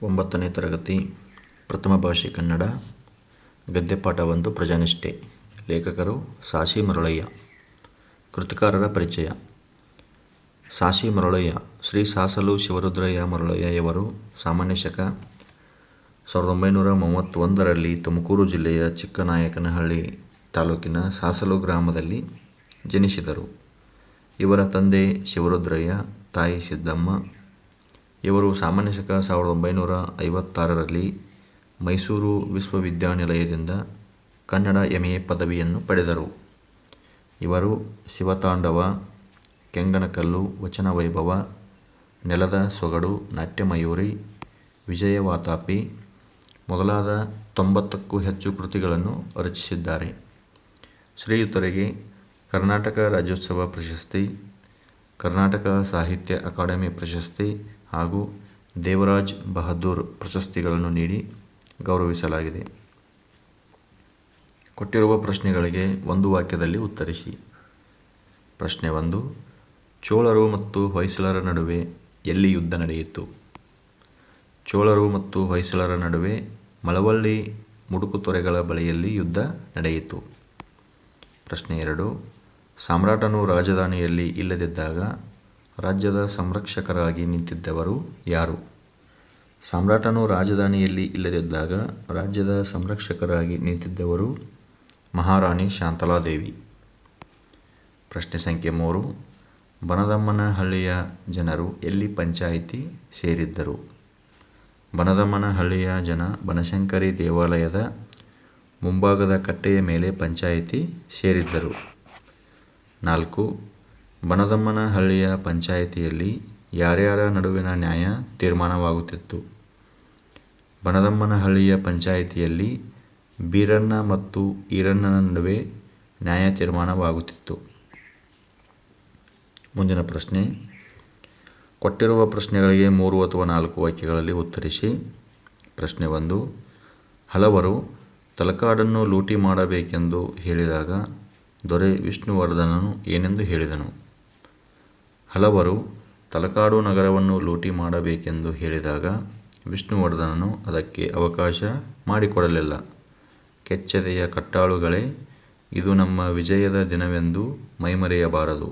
9ನೇ ತರಗತಿ ಪ್ರಥಮ ಭಾಷೆ ಕನ್ನಡ ಗದ್ಯಪಾಠ 1 ಪ್ರಜಾನಿಷ್ಠೆ. ಲೇಖಕರು ಸಾಶಿ ಮರಳಯ್ಯ. ಕೃತಿಕಾರರ ಪರಿಚಯ. ಸಾಶಿ ಮರಳಯ್ಯ ಶ್ರೀ ಸಾಸಲು ಶಿವರುದ್ರಯ್ಯ ಮರಳಯ್ಯ ಇವರು ಸಾಮಾನ್ಯ ಶಕ 1931ರಲ್ಲಿ ತುಮಕೂರು ಜಿಲ್ಲೆಯ ಚಿಕ್ಕನಾಯಕನಹಳ್ಳಿ ತಾಲೂಕಿನ ಸಾಸಲು ಗ್ರಾಮದಲ್ಲಿ ಜನಿಸಿದರು. ಇವರ ತಂದೆ ಶಿವರುದ್ರಯ್ಯ, ತಾಯಿ ಸಿದ್ದಮ್ಮ. ಇವರು ಸಾಮಾನ್ಯ ಶಕ 1956ರಲ್ಲಿ ಮೈಸೂರು ವಿಶ್ವವಿದ್ಯಾನಿಲಯದಿಂದ ಕನ್ನಡ ಎಂ.ಎ. ಪದವಿಯನ್ನು ಪಡೆದರು. ಇವರು ಶಿವತಾಂಡವ, ಕೆಂಗನಕಲ್ಲು, ವಚನ ವೈಭವ, ನೆಲದ ಸೊಗಡು, ನಾಟ್ಯಮಯೂರಿ, ವಿಜಯವಾತಾಪಿ ಮೊದಲಾದ 90ಕ್ಕೂ ಹೆಚ್ಚು ಕೃತಿಗಳನ್ನು ರಚಿಸಿದ್ದಾರೆ. ಶ್ರೀಯುತರಿಗೆ ಕರ್ನಾಟಕ ರಾಜ್ಯೋತ್ಸವ ಪ್ರಶಸ್ತಿ, ಕರ್ನಾಟಕ ಸಾಹಿತ್ಯ ಅಕಾಡೆಮಿ ಪ್ರಶಸ್ತಿ ಹಾಗೂ ದೇವರಾಜ್ ಬಹದ್ದೂರ್ ಪ್ರಶಸ್ತಿಗಳನ್ನು ನೀಡಿ ಗೌರವಿಸಲಾಗಿದೆ. ಕೊಟ್ಟಿರುವ ಪ್ರಶ್ನೆಗಳಿಗೆ ಒಂದು ವಾಕ್ಯದಲ್ಲಿ ಉತ್ತರಿಸಿ. ಪ್ರಶ್ನೆ 1. ಚೋಳರು ಮತ್ತು ಹೊಯ್ಸಳರ ನಡುವೆ ಎಲ್ಲಿ ಯುದ್ಧ ನಡೆಯಿತು? ಚೋಳರು ಮತ್ತು ಹೊಯ್ಸಳರ ನಡುವೆ ಮಳವಳ್ಳಿ ಮುಡುಕುತೊರೆಗಳ ಬಳಿಯಲ್ಲಿ ಯುದ್ಧ ನಡೆಯಿತು. ಪ್ರಶ್ನೆ 2. ಸಾಮ್ರಾಟನು ರಾಜಧಾನಿಯಲ್ಲಿ ಇಲ್ಲದಿದ್ದಾಗ ರಾಜ್ಯದ ಸಂರಕ್ಷಕರಾಗಿ ನಿಂತಿದ್ದವರು ಯಾರು? ಸಾಮ್ರಾಟನು ರಾಜಧಾನಿಯಲ್ಲಿ ಇಲ್ಲದಿದ್ದಾಗ ರಾಜ್ಯದ ಸಂರಕ್ಷಕರಾಗಿ ನಿಂತಿದ್ದವರು ಮಹಾರಾಣಿ ಶಾಂತಲಾದೇವಿ. ಪ್ರಶ್ನೆ ಸಂಖ್ಯೆ 3. ಬನದಮ್ಮನಹಳ್ಳಿಯ ಜನರು ಎಲ್ಲಿ ಪಂಚಾಯಿತಿ ಸೇರಿದ್ದರು? ಬನದಮ್ಮನಹಳ್ಳಿಯ ಜನ ಬನಶಂಕರಿ ದೇವಾಲಯದ ಮುಂಭಾಗದ ಕಟ್ಟೆಯ ಮೇಲೆ ಪಂಚಾಯಿತಿ ಸೇರಿದ್ದರು. 4. ಬನದಮ್ಮನಹಳ್ಳಿಯ ಪಂಚಾಯಿತಿಯಲ್ಲಿ ಯಾರ್ಯಾರ ನಡುವಿನ ನ್ಯಾಯ ತೀರ್ಮಾನವಾಗುತ್ತಿತ್ತು? ಬನದಮ್ಮನಹಳ್ಳಿಯ ಪಂಚಾಯಿತಿಯಲ್ಲಿ ಬೀರಣ್ಣ ಮತ್ತು ಈರಣ್ಣನ ನಡುವೆ ನ್ಯಾಯ ತೀರ್ಮಾನವಾಗುತ್ತಿತ್ತು. ಮುಂದಿನ ಪ್ರಶ್ನೆ. ಕೊಟ್ಟಿರುವ ಪ್ರಶ್ನೆಗಳಿಗೆ 3 ಅಥವಾ 4 ವಾಕ್ಯಗಳಲ್ಲಿ ಉತ್ತರಿಸಿ. ಪ್ರಶ್ನೆ 1. ಹಲವರು ತಲಕಾಡನ್ನು ಲೂಟಿ ಮಾಡಬೇಕೆಂದು ಹೇಳಿದಾಗ ದೊರೆ ವಿಷ್ಣುವರ್ಧನನು ಏನೆಂದು ಹೇಳಿದನು? ಹಲವರು ತಲಕಾಡು ನಗರವನ್ನು ಲೂಟಿ ಮಾಡಬೇಕೆಂದು ಹೇಳಿದಾಗ ವಿಷ್ಣುವರ್ಧನನು ಅದಕ್ಕೆ ಅವಕಾಶ ಮಾಡಿಕೊಡಲಿಲ್ಲ. ಕೆಚ್ಚೆದೆಯ ಕಟ್ಟಾಳುಗಳೇ, ಇದು ನಮ್ಮ ವಿಜಯದ ದಿನವೆಂದು ಮೈಮರೆಯಬಾರದು.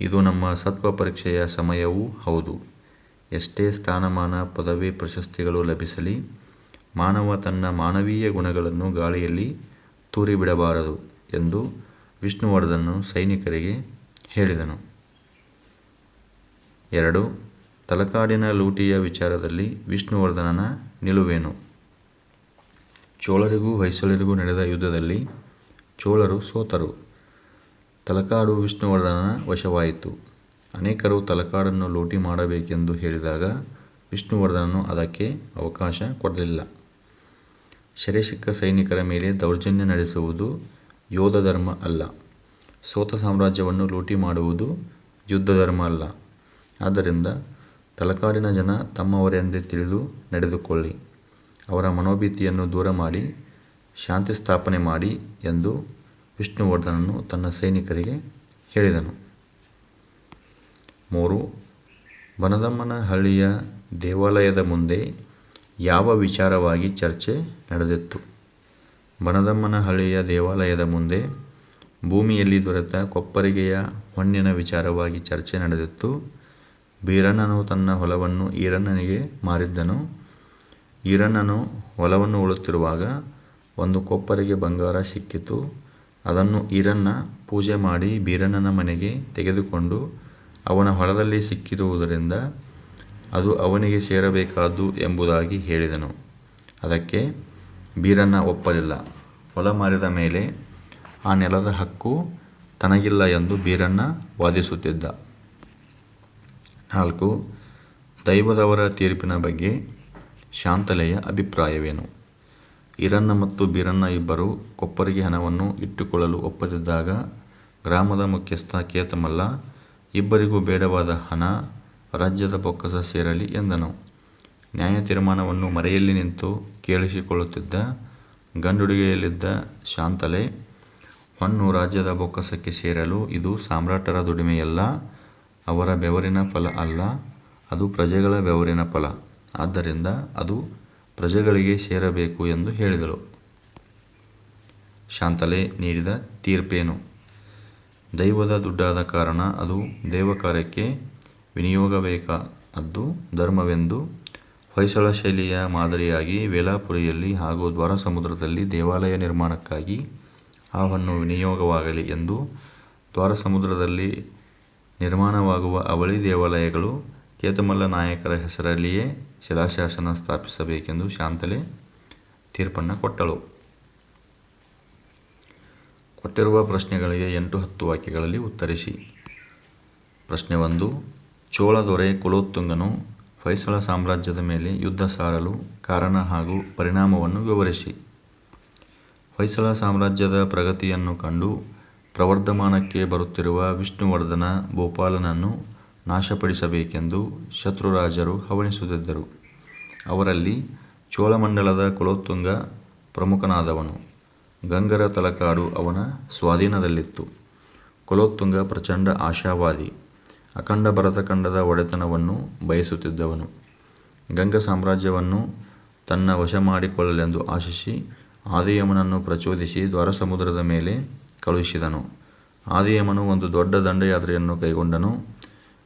ಇದು ನಮ್ಮ ಸತ್ವ ಪರೀಕ್ಷೆಯ ಸಮಯವೂ ಹೌದು. ಎಷ್ಟೇ ಸ್ಥಾನಮಾನ, ಪದವಿ, ಪ್ರಶಸ್ತಿಗಳು ಲಭಿಸಲಿ, ಮಾನವ ತನ್ನ ಮಾನವೀಯ ಗುಣಗಳನ್ನು ಗಾಳಿಯಲ್ಲಿ ತೂರಿಬಿಡಬಾರದು ಎಂದು ವಿಷ್ಣುವರ್ಧನನು ಸೈನಿಕರಿಗೆ ಹೇಳಿದನು. 2. ತಲಕಾಡಿನ ಲೂಟಿಯ ವಿಚಾರದಲ್ಲಿ ವಿಷ್ಣುವರ್ಧನನ ನಿಲುವೇನು? ಚೋಳರಿಗೂ ಹೊಯ್ಸಳರಿಗೂ ನಡೆದ ಯುದ್ಧದಲ್ಲಿ ಚೋಳರು ಸೋತರು. ತಲಕಾಡು ವಿಷ್ಣುವರ್ಧನನ ವಶವಾಯಿತು. ಅನೇಕರು ತಲಕಾಡನ್ನು ಲೂಟಿ ಮಾಡಬೇಕೆಂದು ಹೇಳಿದಾಗ ವಿಷ್ಣುವರ್ಧನನು ಅದಕ್ಕೆ ಅವಕಾಶ ಕೊಡಲಿಲ್ಲ. ಸೆರೆಸಿಕ್ಕ ಸೈನಿಕರ ಮೇಲೆ ದೌರ್ಜನ್ಯ ನಡೆಸುವುದು ಯೋಧ ಧರ್ಮ ಅಲ್ಲ. ಸೋತ ಸಾಮ್ರಾಜ್ಯವನ್ನು ಲೂಟಿ ಮಾಡುವುದು ಯುದ್ಧ ಧರ್ಮ ಅಲ್ಲ. ಆದ್ದರಿಂದ ತಲಕಾಡಿನ ಜನ ತಮ್ಮವರೆಂದೇ ತಿಳಿದು ನಡೆದುಕೊಳ್ಳಿ. ಅವರ ಮನೋಭೀತಿಯನ್ನು ದೂರ ಮಾಡಿ ಶಾಂತಿ ಸ್ಥಾಪನೆ ಮಾಡಿ ಎಂದು ವಿಷ್ಣುವರ್ಧನನು ತನ್ನ ಸೈನಿಕರಿಗೆ ಹೇಳಿದನು. 3. ಬನದಮ್ಮನಹಳ್ಳಿಯ ದೇವಾಲಯದ ಮುಂದೆ ಯಾವ ವಿಚಾರವಾಗಿ ಚರ್ಚೆ ನಡೆದಿತ್ತು? ಬನದಮ್ಮನಹಳ್ಳಿಯ ದೇವಾಲಯದ ಮುಂದೆ ಭೂಮಿಯಲ್ಲಿ ದೊರೆತ ಕೊಪ್ಪರಿಗೆಯ ಹೊನ್ನಿನ ವಿಚಾರವಾಗಿ ಚರ್ಚೆ ನಡೆದಿತ್ತು. ಬೀರಣ್ಣನು ತನ್ನ ಹೊಲವನ್ನು ಈರಣ್ಣನಿಗೆ ಮಾರಿದ್ದನು. ಈರಣ್ಣನು ಹೊಲವನ್ನು ಉಳುತ್ತಿರುವಾಗ ಒಂದು ಕೊಪ್ಪರಿಗೆ ಬಂಗಾರ ಸಿಕ್ಕಿತು. ಅದನ್ನು ಈರಣ್ಣ ಪೂಜೆ ಮಾಡಿ ಬೀರಣ್ಣನ ಮನೆಗೆ ತೆಗೆದುಕೊಂಡು ಅವನ ಹೊಲದಲ್ಲಿ ಸಿಕ್ಕಿರುವುದರಿಂದ ಅದು ಅವನಿಗೆ ಸೇರಬೇಕಾದ್ದು ಎಂಬುದಾಗಿ ಹೇಳಿದನು. ಅದಕ್ಕೆ ಬೀರಣ್ಣ ಒಪ್ಪಲಿಲ್ಲ. ಹೊಲ ಮಾರಿದ ಮೇಲೆ ಆ ನೆಲದ ಹಕ್ಕು ತನಗಿಲ್ಲ ಎಂದು ಬೀರಣ್ಣ ವಾದಿಸುತ್ತಿದ್ದ. 4. ದೈವದವರ ತೀರ್ಪಿನ ಬಗ್ಗೆ ಶಾಂತಲೆಯ ಅಭಿಪ್ರಾಯವೇನು? ಈರಣ್ಣ ಮತ್ತು ಬೀರಣ್ಣ ಇಬ್ಬರು ಕೊಪ್ಪರಿಗೆ ಹಣವನ್ನು ಇಟ್ಟುಕೊಳ್ಳಲು ಒಪ್ಪದಿದ್ದಾಗ ಗ್ರಾಮದ ಮುಖ್ಯಸ್ಥ ಕೇತಮಲ್ಲ ಇಬ್ಬರಿಗೂ ಬೇಡವಾದ ಹಣ ರಾಜ್ಯದ ಬೊಕ್ಕಸ ಸೇರಲಿ ಎಂದನು. ನ್ಯಾಯ ತೀರ್ಮಾನವನ್ನು ಮರೆಯಲ್ಲಿ ನಿಂತು ಕೇಳಿಸಿಕೊಳ್ಳುತ್ತಿದ್ದ ಗಂಡುಡುಗೆಯಲ್ಲಿದ್ದ ಶಾಂತಲೆ, ಹೊನ್ನು ರಾಜ್ಯದ ಬೊಕ್ಕಸಕ್ಕೆ ಸೇರಲು ಇದು ಸಾಮ್ರಾಟರ ದುಡಿಮೆಯಲ್ಲ, ಅವರ ಬೆವರಿನ ಫಲ ಅಲ್ಲ, ಅದು ಪ್ರಜೆಗಳ ಬೆವರಿನ ಫಲ. ಆದ್ದರಿಂದ ಅದು ಪ್ರಜೆಗಳಿಗೆ ಸೇರಬೇಕು ಎಂದು ಹೇಳಿದಳು. ಶಾಂತಲೆ ನೀಡಿದ ತೀರ್ಪೇನು? ದೈವದ ದುಡ್ಡಾದ ಕಾರಣ ಅದು ದೇವಕಾರ್ಯಕ್ಕೆ ವಿನಿಯೋಗಬೇಕಾದ್ದು ಧರ್ಮವೆಂದು ಹೊಯ್ಸಳ ಶೈಲಿಯ ಮಾದರಿಯಾಗಿ ವೇಲಾಪುರಿಯಲ್ಲಿ ಹಾಗೂ ದ್ವಾರಸಮುದ್ರದಲ್ಲಿ ದೇವಾಲಯ ನಿರ್ಮಾಣಕ್ಕಾಗಿ ಆ ಹೊನ್ನು ವಿನಿಯೋಗವಾಗಲಿ ಎಂದು ದ್ವಾರಸಮುದ್ರದಲ್ಲಿ ನಿರ್ಮಾಣವಾಗುವ ಅವಳಿ ದೇವಾಲಯಗಳು ಕೇತಮಲ್ಲ ನಾಯಕರ ಹೆಸರಲ್ಲಿಯೇ ಶಿಲಾಶಾಸನ ಸ್ಥಾಪಿಸಬೇಕೆಂದು ಶಾಂತಲೆ ತೀರ್ಪನ್ನು ಕೊಟ್ಟಳು. ಕೊಟ್ಟಿರುವ ಪ್ರಶ್ನೆಗಳಿಗೆ 8-10 ವಾಕ್ಯಗಳಲ್ಲಿ ಉತ್ತರಿಸಿ. ಪ್ರಶ್ನೆ 1. ಚೋಳ ದೊರೆ ಕುಲೋತ್ತುಂಗನು ಹೊಯ್ಸಳ ಸಾಮ್ರಾಜ್ಯದ ಮೇಲೆ ಯುದ್ಧ ಸಾರಲು ಕಾರಣ ಹಾಗೂ ಪರಿಣಾಮವನ್ನು ವಿವರಿಸಿ. ಹೊಯ್ಸಳ ಸಾಮ್ರಾಜ್ಯದ ಪ್ರಗತಿಯನ್ನು ಕಂಡು ಪ್ರವರ್ಧಮಾನಕ್ಕೆ ಬರುತ್ತಿರುವ ವಿಷ್ಣುವರ್ಧನ ಭೂಪಾಲನನ್ನು ನಾಶಪಡಿಸಬೇಕೆಂದು ಶತ್ರುರಾಜರು ಹವಣಿಸುತ್ತಿದ್ದರು. ಅವರಲ್ಲಿ ಚೋಳಮಂಡಲದ ಕುಲೋತ್ತುಂಗ ಪ್ರಮುಖನಾದವನು. ಗಂಗರ ತಲಕಾಡು ಅವನ ಸ್ವಾಧೀನದಲ್ಲಿತ್ತು. ಕುಲೋತ್ತುಂಗ ಪ್ರಚಂಡ ಆಶಾವಾದಿ, ಅಖಂಡ ಭರತಖಂಡದ ಒಡೆತನವನ್ನು ಬಯಸುತ್ತಿದ್ದವನು. ಗಂಗ ಸಾಮ್ರಾಜ್ಯವನ್ನು ತನ್ನ ವಶ ಮಾಡಿಕೊಳ್ಳಲೆಂದು ಆಶಿಸಿ ಆದಿಯಮನನ್ನು ಪ್ರಚೋದಿಸಿ ದ್ವಾರಸಮುದ್ರದ ಮೇಲೆ ಕಳುಹಿಸಿದನು. ಆದಿಯಮನು ಒಂದು ದೊಡ್ಡ ದಂಡಯಾತ್ರೆಯನ್ನು ಕೈಗೊಂಡನು.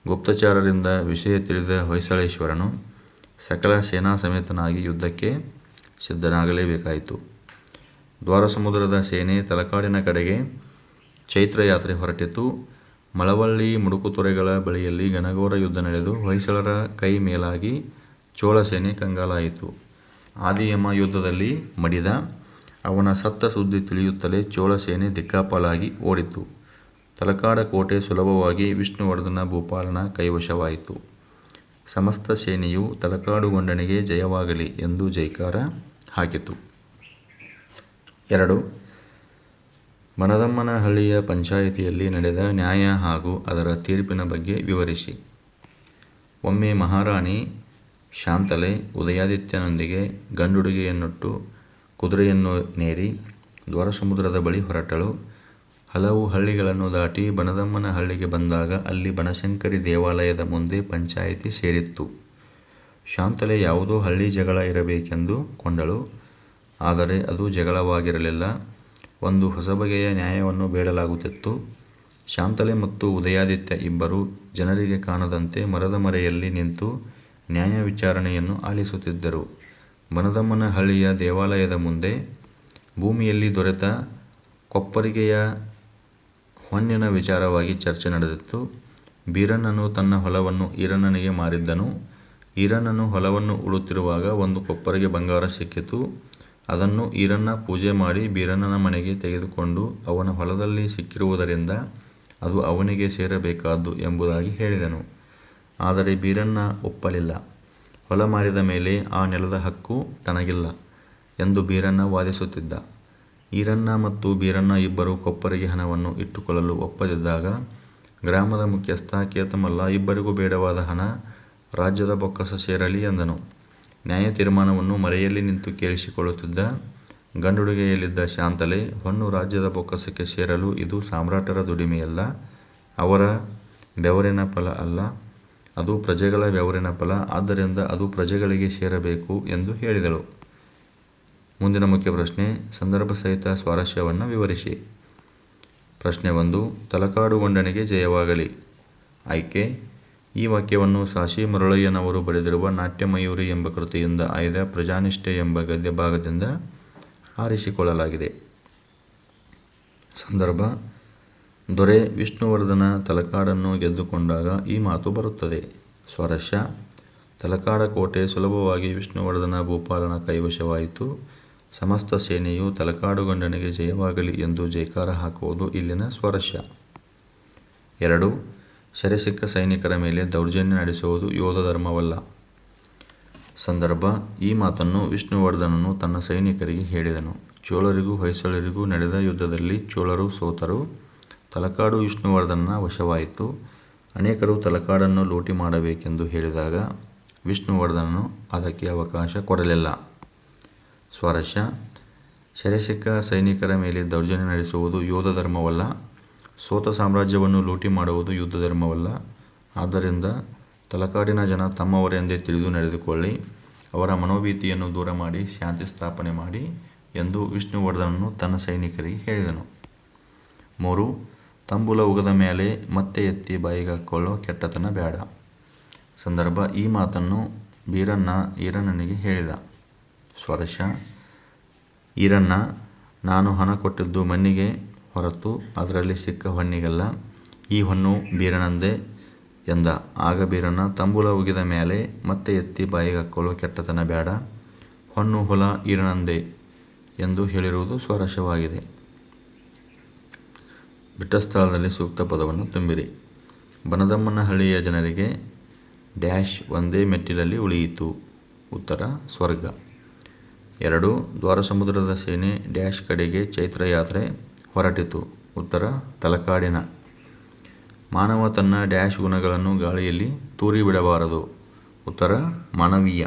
ಗುಪ್ತಚಾರರಿಂದ ವಿಷಯ ತಿಳಿದ ಹೊಯ್ಸಳೇಶ್ವರನು ಸಕಲ ಸೇನಾ ಸಮೇತನಾಗಿ ಯುದ್ಧಕ್ಕೆ ಸಿದ್ಧನಾಗಲೇಬೇಕಾಯಿತು. ದ್ವಾರಸಮುದ್ರದ ಸೇನೆ ತಲಕಾಡಿನ ಕಡೆಗೆ ಚೈತ್ರಯಾತ್ರೆ ಹೊರಟಿತು. ಮಳವಳ್ಳಿ ಮುಡುಕುತೊರೆಗಳ ಬಳಿಯಲ್ಲಿ ಘನಘೋರ ಯುದ್ಧ ನಡೆದು ಹೊಯ್ಸಳರ ಕೈ ಮೇಲಾಗಿ ಚೋಳ ಸೇನೆ ಕಂಗಾಲಾಯಿತು. ಆದಿಯಮ ಯುದ್ಧದಲ್ಲಿ ಮಡಿದ. ಅವನ ಸತ್ತ ಸುದ್ದಿ ತಿಳಿಯುತ್ತಲೇ ಚೋಳ ಸೇನೆ ದಿಕ್ಕಾಪಾಲಾಗಿ ಓಡಿತು. ತಲಕಾಡ ಕೋಟೆ ಸುಲಭವಾಗಿ ವಿಷ್ಣುವರ್ಧನ ಭೂಪಾಲನ ಕೈವಶವಾಯಿತು. ಸಮಸ್ತ ಸೇನೆಯು ತಲಕಾಡು ಗೊಂಡನಿಗೆ ಜಯವಾಗಲಿ ಎಂದು ಜೈಕಾರ ಹಾಕಿತು. 2. ಬನದಮ್ಮನಹಳ್ಳಿಯ ಪಂಚಾಯಿತಿಯಲ್ಲಿ ನಡೆದ ನ್ಯಾಯ ಹಾಗೂ ಅದರ ತೀರ್ಪಿನ ಬಗ್ಗೆ ವಿವರಿಸಿ. ಒಮ್ಮೆ ಮಹಾರಾಣಿ ಶಾಂತಲೆ ಉದಯಾದಿತ್ಯನೊಂದಿಗೆ ಗಂಡುಡುಗೆಯನ್ನುಟ್ಟು ಕುದುರೆಯನ್ನು ನೇರಿ ದ್ವಾರಸಮುದ್ರದ ಬಳಿ ಹೊರಟಳು. ಹಲವು ಹಳ್ಳಿಗಳನ್ನು ದಾಟಿ ಬನದಮ್ಮನಹಳ್ಳಿಗೆ ಬಂದಾಗ ಅಲ್ಲಿ ಬನಶಂಕರಿ ದೇವಾಲಯದ ಮುಂದೆ ಪಂಚಾಯಿತಿ ಸೇರಿತ್ತು. ಶಾಂತಲೆ ಯಾವುದೋ ಹಳ್ಳಿ ಜಗಳ ಇರಬೇಕೆಂದು ಕೊಂಡಳು. ಆದರೆ ಅದು ಜಗಳವಾಗಿರಲಿಲ್ಲ. ಒಂದು ಹೊಸ ಬಗೆಯ ನ್ಯಾಯವನ್ನು ಬೇಡಲಾಗುತ್ತಿತ್ತು. ಶಾಂತಲೆ ಮತ್ತು ಉದಯಾದಿತ್ಯ ಇಬ್ಬರು ಜನರಿಗೆ ಕಾಣದಂತೆ ಮರದ ಮರೆಯಲ್ಲಿ ನಿಂತು ನ್ಯಾಯ ವಿಚಾರಣೆಯನ್ನು ಆಲಿಸುತ್ತಿದ್ದರು. ಬನದಮ್ಮನಹಳ್ಳಿಯ ದೇವಾಲಯದ ಮುಂದೆ ಭೂಮಿಯಲ್ಲಿ ದೊರೆತ ಕೊಪ್ಪರಿಗೆಯ ಹೊನ್ನಿನ ವಿಚಾರವಾಗಿ ಚರ್ಚೆ ನಡೆದಿತ್ತು. ಬೀರಣ್ಣನು ತನ್ನ ಹೊಲವನ್ನು ಈರಣ್ಣನಿಗೆ ಮಾರಿದ್ದನು. ಈರಣ್ಣನು ಹೊಲವನ್ನು ಉಳುತ್ತಿರುವಾಗ ಒಂದು ಕೊಪ್ಪರಿಗೆ ಬಂಗಾರ ಸಿಕ್ಕಿತು. ಅದನ್ನು ಈರಣ್ಣ ಪೂಜೆ ಮಾಡಿ ಬೀರಣ್ಣನ ಮನೆಗೆ ತೆಗೆದುಕೊಂಡು ಅವನ ಹೊಲದಲ್ಲಿ ಸಿಕ್ಕಿರುವುದರಿಂದ ಅದು ಅವನಿಗೆ ಸೇರಬೇಕಾದ್ದು ಎಂಬುದಾಗಿ ಹೇಳಿದನು. ಆದರೆ ಬೀರಣ್ಣ ಒಪ್ಪಲಿಲ್ಲ. ಹೊಲ ಮಾರಿದ ಮೇಲೆ ಆ ನೆಲದ ಹಕ್ಕು ತನಗಿಲ್ಲ ಎಂದು ಬೀರಣ್ಣ ವಾದಿಸುತ್ತಿದ್ದ. ಈರಣ್ಣ ಮತ್ತು ಬೀರಣ್ಣ ಇಬ್ಬರು ಕೊಪ್ಪರಿಗೆ ಹಣವನ್ನು ಇಟ್ಟುಕೊಳ್ಳಲು ಒಪ್ಪದಿದ್ದಾಗ ಗ್ರಾಮದ ಮುಖ್ಯಸ್ಥ ಕೇತಮಲ್ಲ ಇಬ್ಬರಿಗೂ ಬೇಡವಾದ ಹಣ ರಾಜ್ಯದ ಬೊಕ್ಕಸ ಸೇರಲಿ ಎಂದನು. ನ್ಯಾಯ ತೀರ್ಮಾನವನ್ನು ಮರೆಯಲ್ಲಿ ನಿಂತು ಕೇಳಿಸಿಕೊಳ್ಳುತ್ತಿದ್ದ ಗಂಡುಡುಗೆಯಲ್ಲಿದ್ದ ಶಾಂತಲೆ, ಹೊನ್ನು ರಾಜ್ಯದ ಬೊಕ್ಕಸಕ್ಕೆ ಸೇರಲು ಇದು ಸಾಮ್ರಾಟರ ದುಡಿಮೆಯಲ್ಲ, ಅವರ ಬೆವರಿನ ಫಲ ಅಲ್ಲ, ಅದು ಪ್ರಜೆಗಳ ಬೆವರಿನ ಫಲ. ಆದ್ದರಿಂದ ಅದು ಪ್ರಜೆಗಳಿಗೆ ಸೇರಬೇಕು ಎಂದು ಹೇಳಿದಳು. ಮುಂದಿನ ಮುಖ್ಯ ಪ್ರಶ್ನೆ, ಸಂದರ್ಭ ಸಹಿತ ಸ್ವಾರಸ್ಯವನ್ನು ವಿವರಿಸಿ. ಪ್ರಶ್ನೆ 1. ತಲಕಾಡು ಗೊಂಡನಿಗೆ ಜಯವಾಗಲಿ. ಆಯ್ಕೆ: ಈ ವಾಕ್ಯವನ್ನು ಸಾಶಿ ಮರುಳಯ್ಯನವರು ಬರೆದಿರುವ ನಾಟ್ಯಮಯೂರಿ ಎಂಬ ಕೃತಿಯಿಂದ ಆಯ್ದ ಪ್ರಜಾನಿಷ್ಠೆ ಎಂಬ ಗದ್ಯ ಭಾಗದಿಂದ ಆರಿಸಿಕೊಳ್ಳಲಾಗಿದೆ. ಸಂದರ್ಭ: ದೊರೆ ವಿಷ್ಣುವರ್ಧನ ತಲಕಾಡನ್ನು ಗೆದ್ದುಕೊಂಡಾಗ ಈ ಮಾತು ಬರುತ್ತದೆ. ಸ್ವಾರಸ್ಯ: ತಲಕಾಡ ಕೋಟೆ ಸುಲಭವಾಗಿ ವಿಷ್ಣುವರ್ಧನ ಭೂಪಾಲನ ಕೈವಶವಾಯಿತು. ಸಮಸ್ತ ಸೇನೆಯು ತಲಕಾಡುಗೊಂಡನಿಗೆ ಜಯವಾಗಲಿ ಎಂದು ಜೈಕಾರ ಹಾಕುವುದು ಇಲ್ಲಿನ ಸ್ವಾರಸ್ಯ. 2. ಸೆರೆಸಿಕ್ಕ ಸೈನಿಕರ ಮೇಲೆ ದೌರ್ಜನ್ಯ ನಡೆಸುವುದು ಯೋಧ ಧರ್ಮವಲ್ಲ. ಸಂದರ್ಭ: ಈ ಮಾತನ್ನು ವಿಷ್ಣುವರ್ಧನನು ತನ್ನ ಸೈನಿಕರಿಗೆ ಹೇಳಿದನು. ಚೋಳರಿಗೂ ಹೊಯ್ಸಳರಿಗೂ ನಡೆದ ಯುದ್ಧದಲ್ಲಿ ಚೋಳರು ಸೋತರು. ತಲಕಾಡು ವಿಷ್ಣುವರ್ಧನನ ವಶವಾಯಿತು. ಅನೇಕರು ತಲಕಾಡನ್ನು ಲೂಟಿ ಮಾಡಬೇಕೆಂದು ಹೇಳಿದಾಗ ವಿಷ್ಣುವರ್ಧನನು ಅದಕ್ಕೆ ಅವಕಾಶ ಕೊಡಲಿಲ್ಲ. ಸ್ವಾರಸ್ಯ: ಸೆರೆಸಿಕ್ಕ ಸೈನಿಕರ ಮೇಲೆ ದೌರ್ಜನ್ಯ ನಡೆಸುವುದು ಯೋಧ ಧರ್ಮವಲ್ಲ. ಸೋತ ಸಾಮ್ರಾಜ್ಯವನ್ನು ಲೂಟಿ ಮಾಡುವುದು ಯುದ್ಧ ಧರ್ಮವಲ್ಲ. ಆದ್ದರಿಂದ ತಲಕಾಡಿನ ಜನ ತಮ್ಮವರೆಂದೇ ತಿಳಿದು ನಡೆದುಕೊಳ್ಳಿ. ಅವರ ಮನೋಭೀತಿಯನ್ನು ದೂರ ಮಾಡಿ ಶಾಂತಿ ಸ್ಥಾಪನೆ ಮಾಡಿ ಎಂದು ವಿಷ್ಣುವರ್ಧನನು ತನ್ನ ಸೈನಿಕರಿಗೆ ಹೇಳಿದನು. 3. ತಂಬೂಲ ಉಗದ ಮೇಲೆ ಮತ್ತೆ ಎತ್ತಿ ಬಾಯಿಗೆ ಹಾಕ್ಕೊಳ್ಳೋ ಕೆಟ್ಟತನ ಬೇಡ. ಸಂದರ್ಭ: ಈ ಮಾತನ್ನು ಬೀರಣ್ಣ ಈರಣ್ಣನಿಗೆ ಹೇಳಿದ. ಸ್ವರಶ: ಈರಣ್ಣ, ನಾನು ಹಣ ಕೊಟ್ಟಿದ್ದು ಮಣ್ಣಿಗೆ ಹೊರತು ಅದರಲ್ಲಿ ಸಿಕ್ಕ ಹೊನ್ನಿಗಲ್ಲ. ಈ ಹೊನ್ನು ಬೀರಣ್ಣಂದೇ ಎಂದ. ಆಗ ಬೀರಣ್ಣ, ತಂಬೂಲ ಉಗಿದ ಮೇಲೆ ಮತ್ತೆ ಎತ್ತಿ ಬಾಯಿಗೆ ಹಾಕ್ಕೊಳ್ಳೋ ಕೆಟ್ಟತನ ಬೇಡ, ಹೊನ್ನು ಹೊಲ ಈರಣ್ಣಂದೇ ಎಂದು ಹೇಳಿರುವುದು ಸ್ವರಶವಾಗಿದೆ. ಬಿಟ್ಟ ಸ್ಥಳದಲ್ಲಿ ಸೂಕ್ತ ಪದವನ್ನು ತುಂಬಿರಿ. ಬನದಮ್ಮನಹಳ್ಳಿಯ ಜನರಿಗೆ ಡ್ಯಾಶ್ ಒಂದೇ ಮೆಟ್ಟಿಲಲ್ಲಿ ಉಳಿಯಿತು. ಉತ್ತರ: ಸ್ವರ್ಗ. 2. ದ್ವಾರಸಮುದ್ರದ ಸೇನೆ ಡ್ಯಾಶ್ ಕಡೆಗೆ ಚೈತ್ರಯಾತ್ರೆ ಹೊರಟಿತು. ಉತ್ತರ: ತಲಕಾಡಿನ. ಮಾನವ ತನ್ನ ಡ್ಯಾಶ್ ಗುಣಗಳನ್ನು ಗಾಳಿಯಲ್ಲಿ ತೂರಿಬಿಡಬಾರದು. ಉತ್ತರ: ಮಾನವೀಯ.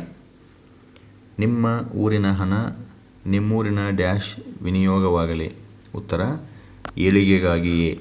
ನಿಮ್ಮ ಊರಿನ ಹಣ ನಿಮ್ಮೂರಿನ ಡ್ಯಾಶ್ ವಿನಿಯೋಗವಾಗಲಿ. ಉತ್ತರ: ಏಳಿಗೆಗಾಗಿಯೇ.